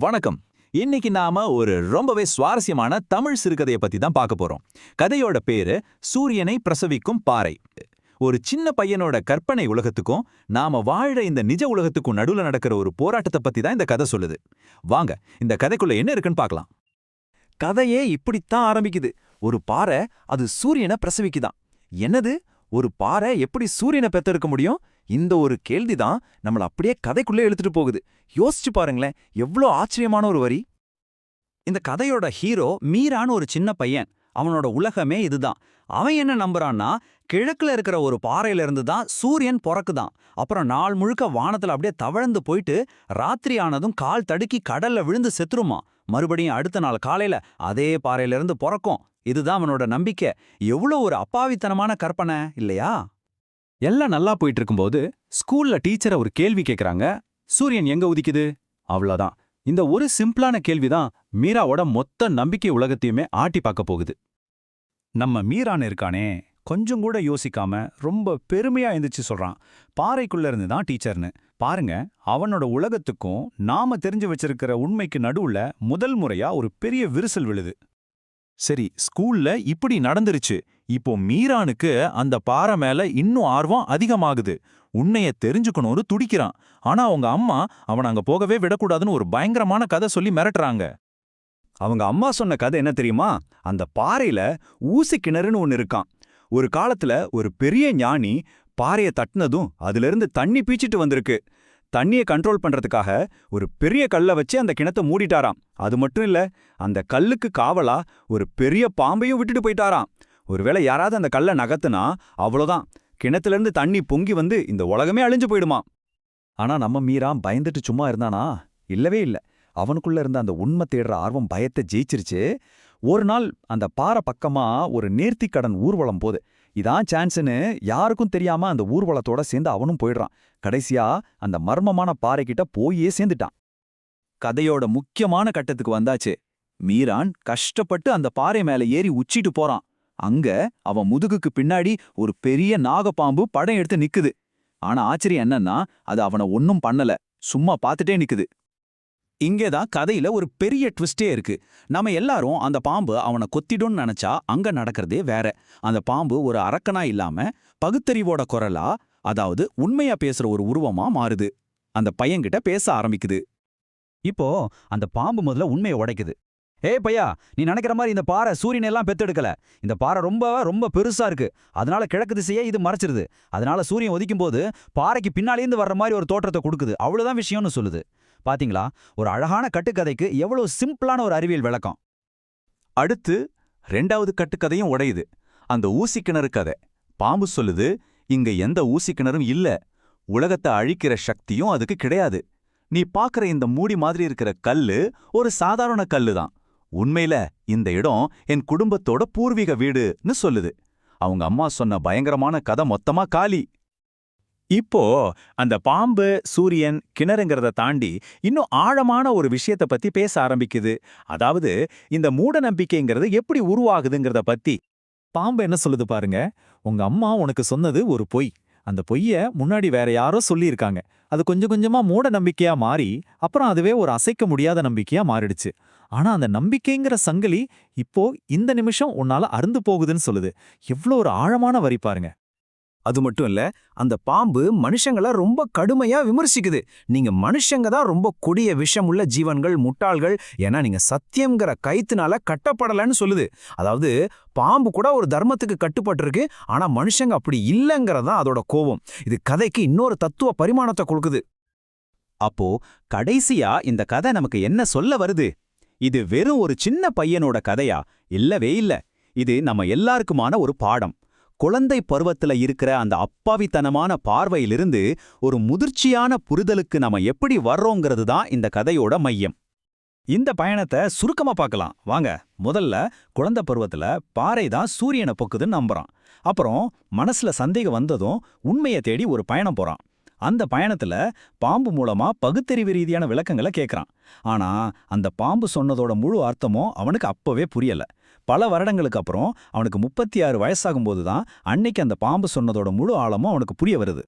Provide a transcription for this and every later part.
வணக்கம். இன்னைக்கு நாம ஒரு ரொம்பவே சுவாரஸ்யமான தமிழ் சிறுகதையை பத்தி தான் பார்க்க போறோம். கதையோட பேரு சூரியனை பிரசவிக்கும் பாறை. ஒரு சின்ன பையனோட கற்பனை உலகத்துக்கும் நாம வாழ்ற இந்த நிஜ உலகத்துக்கும் நடுவுல நடக்கிற ஒரு போராட்டத்தை பத்தி தான் இந்த கதை சொல்லுது. வாங்க, இந்த கதைக்குள்ள என்ன இருக்குன்னு பார்க்கலாம். கதையே இப்படித்தான் ஆரம்பிக்குது. ஒரு பாறை அது சூரியனை பிரசவிக்குதாம். என்னது, ஒரு பாறை எப்படி சூரியனை பெத்தெடுக்க முடியும்? இந்த ஒரு கேள்விதான் நம்மள அப்படியே கதைக்குள்ளே இழுத்துட்டு போகுது. யோசிச்சு பாருங்களேன், எவ்வளோ ஆச்சரியமான ஒரு வரி. இந்த கதையோட ஹீரோ மீரான்னு ஒரு சின்ன பையன். அவனோட உலகமே இதுதான். அவன் என்ன நம்புறான்னா, கிழக்குல இருக்கிற ஒரு பாறையில இருந்து தான் சூரியன் பொறக்குதான். அப்புறம் நாள் முழுக்க வானத்துல அப்படியே தவழ்ந்து போயிட்டு ராத்திரி ஆனதும் கால் தடுக்கி கடல்ல விழுந்து செத்துருமா. மறுபடியும் அடுத்த நாள் காலையில அதே பாறையில இருந்து பொறக்கும். இதுதான் அவனோட நம்பிக்கை. எவ்வளோ ஒரு அப்பாவித்தனமான கற்பனை இல்லையா? எல்லாம் நல்லா போயிட்டு இருக்கும்போது ஸ்கூல்ல டீச்சரை ஒரு கேள்வி கேக்குறாங்க. சூரியன் எங்க உதிக்குது? அவ்வளவுதான். இந்த ஒரு சிம்பிளான கேள்விதான் மீராவோட மொத்த நம்பிக்கை உலகத்தையுமே ஆட்டி பார்க்க போகுது. நம்ம மீரான் இருக்கானே, கொஞ்சம் கூட யோசிக்காம ரொம்ப பெருமையா எந்திரிச்சு சொல்றான், பாறைக்குள்ள இருந்து தான் டீச்சர்னு. பாருங்க, அவனோட உலகத்துக்கும் நாம தெரிஞ்சு வச்சிருக்கிற உண்மைக்கு நடுவுல முதல் முறையா ஒரு பெரிய விரிசல் விழுது. சரி, ஸ்கூல்ல இப்படி நடந்துருச்சு. இப்போ மீரானுக்கு அந்த பாறை மேல இன்னும் ஆர்வம் அதிகமாகுது. உன்னைய தெரிஞ்சுக்கணும்னு துடிக்கிறான். ஆனா அவங்க அம்மா அவன் அங்க போகவே விடக்கூடாதுன்னு ஒரு பயங்கரமான கதை சொல்லி மிரட்டுறாங்க. அவங்க அம்மா சொன்ன கதை என்ன தெரியுமா? அந்த பாறையில ஊசி கிணறுன்னு ஒன்னு இருக்கான். ஒரு காலத்துல ஒரு பெரிய ஞானி பாறைய தட்டினதும் அதிலிருந்து தண்ணி பீச்சிட்டு வந்திருக்கு. தண்ணியை கண்ட்ரோல் பண்றதுக்காக ஒரு பெரிய கல்லை வச்சு அந்த கிணத்தை மூடிட்டாராம். அது மட்டும் இல்ல, அந்த கல்லுக்கு காவலா ஒரு பெரிய பாம்பையும் விட்டுட்டு போயிட்டாராம். ஒருவேளை யாராவது அந்த கல்லை நகர்த்துனா அவ்வளோதான், கிணத்துலேருந்து தண்ணி பொங்கி வந்து இந்த உலகமே அழிஞ்சு போயிடுமா. ஆனா நம்ம மீரா பயந்துட்டு சும்மா இருந்தானா? இல்லவே இல்ல. அவனுக்குள்ள இருந்த அந்த உண்மை தேடுற ஆர்வம் பயத்தை ஜெயிச்சிருச்சு. ஒரு நாள் அந்த பாறை பக்கமா ஒரு நேர்த்திக்கடன் ஊர்வலம் போது. இதான் சான்ஸ்னு யாருக்கும் தெரியாம அந்த ஊர்வலத்தோட சேர்ந்து அவனும் போயிடுறான். கடைசியா அந்த மர்மமான பாறைக்கிட்ட போயே சேர்ந்துட்டான். கதையோட முக்கியமான கட்டத்துக்கு வந்தாச்சு. மீரான் கஷ்டப்பட்டு அந்த பாறை மேல ஏறி உச்சிட்டு போறான். அங்க அவன் முதுகுக்கு பின்னாடி ஒரு பெரிய நாகப்பாம்பு படம் எடுத்து நிக்குது. ஆனா ஆச்சரியம் என்னன்னா, அது அவனை ஒன்னும் பண்ணல, சும்மா பார்த்துட்டே நிக்குது. இங்கேதான் கதையில ஒரு பெரிய ட்விஸ்டே இருக்கு. நம்ம எல்லாரும் அந்த பாம்பு அவனை கொத்திடும்னு நினைச்சா அங்க நடக்கிறதே வேற. அந்த பாம்பு ஒரு அரக்கனா இல்லாம பகுத்தறிவோட குரலா, அதாவது உண்மையா பேசுற ஒரு உருவமா மாறுது. அந்த பையன்கிட்ட பேச ஆரம்பிக்குது. இப்போ அந்த பாம்பு முதல்ல உண்மையை உடைக்குது. ஏய் பையா, நீ நினைக்கிற மாதிரி இந்த பாறை சூரியன் எல்லாம் பெத்தெடுக்கல. இந்த பாறை ரொம்ப ரொம்ப பெருசா இருக்கு. அதனால கிழக்கு திசையே இது மறைச்சிருது. அதனால சூரியன் உதிக்கும் போது பாறைக்கு பின்னாலேருந்து வர்ற மாதிரி ஒரு தோற்றத்தை கொடுக்குது. அவ்வளவுதான் விஷயம்னு சொல்லுது. பாத்தீங்களா, ஒரு அழகான கட்டுக்கதைக்கு எவ்வளவு சிம்பிளான ஒரு அறிவியல் விளக்கம். அடுத்து 2வது கட்டுக்கதையும் உடையுது. அந்த ஊசி கிணறு கதை. பாம்பு சொல்லுது, இங்க எந்த ஊசி கிணறும் இல்ல. உலகத்தை அழிக்கிற சக்தியும் அதுக்கு கிடையாது. நீ பாக்குற இந்த மூடி மாதிரி இருக்கிற கல்லு ஒரு சாதாரண கல்லு தான். உண்மையில இந்த இடம் என் குடும்பத்தோட பூர்வீக வீடுன்னு சொல்லுது. அவங்க அம்மா சொன்ன பயங்கரமான கதை மொத்தமா காலி. இப்போ அந்த பாம்பு, சூரியன், கிணறுங்கிறத தாண்டி இன்னும் ஆழமான ஒரு விஷயத்தை பத்தி பேச ஆரம்பிக்குது. அதாவது இந்த மூட நம்பிக்கைங்கிறது எப்படி உருவாகுதுங்கிறத பத்தி. பாம்பு என்ன சொல்லுது பாருங்க, உங்க அம்மா உனக்கு சொன்னது ஒரு பொய். அந்த பொய்ய முன்னாடி வேற யாரோ சொல்லியிருக்காங்க. அது கொஞ்சம் கொஞ்சமா மூட நம்பிக்கையா மாறி அப்புறம் அதுவே ஒரு அசைக்க முடியாத நம்பிக்கையா மாறிடுச்சு. ஆனா அந்த நம்பிக்கைங்கிற சங்கிலி இப்போ இந்த நிமிஷம் உன்னால அறுந்து போகுதுன்னு சொல்லுது. எவ்வளோ ஒரு ஆழமான வரி பாருங்க. அது மட்டும் இல்ல, அந்த பாம்பு மனுஷங்கள ரொம்ப கடுமையா விமர்சிக்குது. நீங்க மனுஷங்க தான் ரொம்ப கொடிய விஷம் உள்ள ஜீவன்கள், முட்டாள்கள், ஏன்னா நீங்க சத்தியம்ங்கிற கயித்துனால கட்டப்படலன்னு சொல்லுது. அதாவது பாம்பு கூட ஒரு தர்மத்துக்கு கட்டுப்பட்டிருக்கு, ஆனா மனுஷங்க அப்படி இல்லைங்கிறதான் அதோட கோபம். இது கதைக்கு இன்னொரு தத்துவ பரிமாணத்தை கொடுக்குது. அப்போ கடைசியா இந்த கதை நமக்கு என்ன சொல்ல வருது? இது வெறும் ஒரு சின்ன பையனோட கதையா? இல்லவே இல்ல. இது நம்ம எல்லாருக்குமான ஒரு பாடம். குழந்தை பருவத்துல இருக்கிற அந்த அப்பாவித்தனமான பார்வையிலிருந்து ஒரு முதிர்ச்சியான புரிதலுக்கு நம்ம எப்படி வர்றோங்கிறது தான் இந்த கதையோட மையம். இந்த பயணத்தை சுருக்கமா பார்க்கலாம் வாங்க. முதல்ல குழந்தை பருவத்துல பாறை தான் சூரியனை பொக்குதுன்னு நம்புறான். அப்புறம் மனசுல சந்தேகம் வந்ததும் உண்மையை தேடி ஒரு பயணம் போறான். அந்த பயணத்துல பாம்பு மூலமா பகுத்தறிவு ரீதியான விளக்கங்களை கேட்கறான். ஆனா அந்த பாம்பு சொன்னதோட முழு அர்த்தமும் அவனுக்கு அப்பவே புரியல. பல வருடங்களுக்கு அப்புறம் அவனுக்கு 36 வயசாகும்போது தான் அன்னைக்கு அந்த பாம்பு சொன்னதோட முழு ஆழமும் அவனுக்கு புரிய வருது.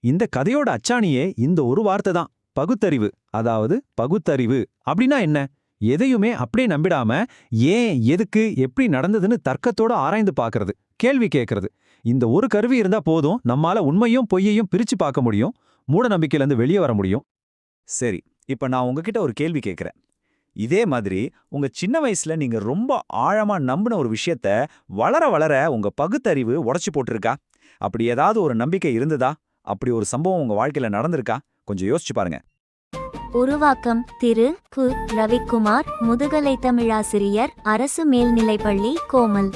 இந்த கதையோட அச்சாணியே இந்த ஒரு வார்த்தை தான். பகுத்தறிவு, அதாவது பகுத்தறிவு அப்படின்னா என்ன? எதையுமே அப்படியே நம்பிடாம ஏன், எதுக்கு, எப்படி நடந்ததுன்னு தர்க்கத்தோட ஆராய்ந்து பார்க்கறது, கேள்வி கேட்கறது. இந்த ஒரு கருவி இருந்தா போதும், நம்மால உண்மையும் பொய்யையும் பிரிச்சு பார்க்க முடியும், மூட நம்பிக்கையிலேருந்து வெளியே வர முடியும். சரி, இப்ப நான் உங்ககிட்ட ஒரு கேள்வி கேட்கிறேன். இதே மாதிரி உங்க சின்ன வயசுல நீங்க ரொம்ப ஆழமா நம்பின ஒரு விஷயத்த வளர வளர உங்க பகுத்தறிவு உடைச்சு போட்டிருக்கா? அப்படி ஏதாவது ஒரு நம்பிக்கை இருந்ததா? அப்படி ஒரு சம்பவம் உங்க வாழ்க்கையில நடந்திருக்கா? கொஞ்சம் யோசிச்சு பாருங்க. உருவாக்கம் திரு கு. ரவிக்குமார், முதுகலை தமிழாசிரியர், அரசு மேல்நிலைப்பள்ளி, கோமல்.